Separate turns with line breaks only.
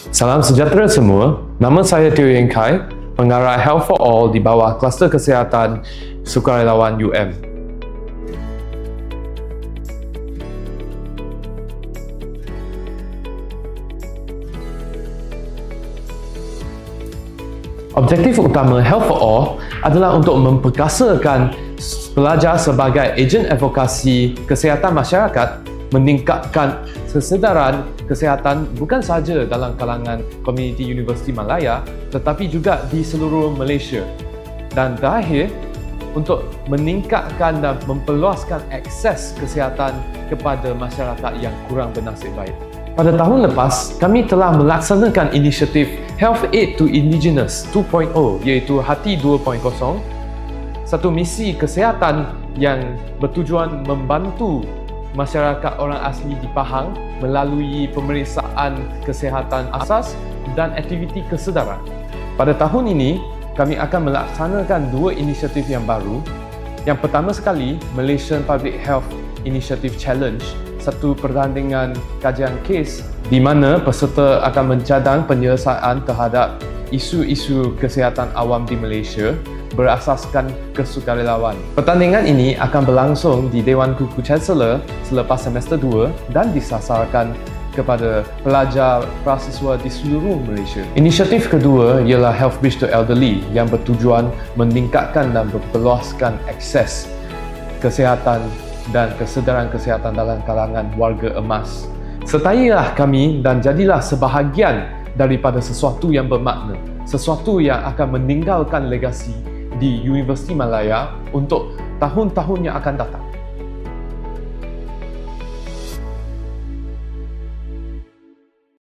Salam sejahtera semua, nama saya Teo Yeng Kai, pengarah Health for All di bawah Kluster Kesihatan Sukarelawan UM. Objektif utama Health for All adalah untuk memperkasakan pelajar sebagai ejen advokasi kesihatan masyarakat, meningkatkan kesedaran kesihatan bukan sahaja dalam kalangan komuniti Universiti Malaya tetapi juga di seluruh Malaysia. Dan terakhir, untuk meningkatkan dan memperluaskan akses kesihatan kepada masyarakat yang kurang bernasib baik. Pada tahun lepas, kami telah melaksanakan inisiatif Health Aid to Indigenous 2.0 iaitu Hati 2.0, satu misi kesihatan yang bertujuan membantu masyarakat orang asli di Pahang melalui pemeriksaan kesihatan asas dan aktiviti kesedaran. Pada tahun ini, kami akan melaksanakan dua inisiatif yang baru. Yang pertama sekali, Malaysian Public Health Initiative Challenge, satu pertandingan kajian kes di mana peserta akan mencadang penyelesaian terhadap isu-isu kesihatan awam di Malaysia berasaskan kesukarelawan. Pertandingan ini akan berlangsung di Dewan Kuku Chancellor selepas semester 2 dan disasarkan kepada pelajar prasiswa di seluruh Malaysia. Inisiatif kedua ialah Health Bridge to Elderly yang bertujuan meningkatkan dan memperluaskan akses kesihatan dan kesedaran kesihatan dalam kalangan warga emas. Sertailah kami dan jadilah sebahagian daripada sesuatu yang bermakna, sesuatu yang akan meninggalkan legasi di Universiti Malaya untuk tahun-tahun yang akan datang.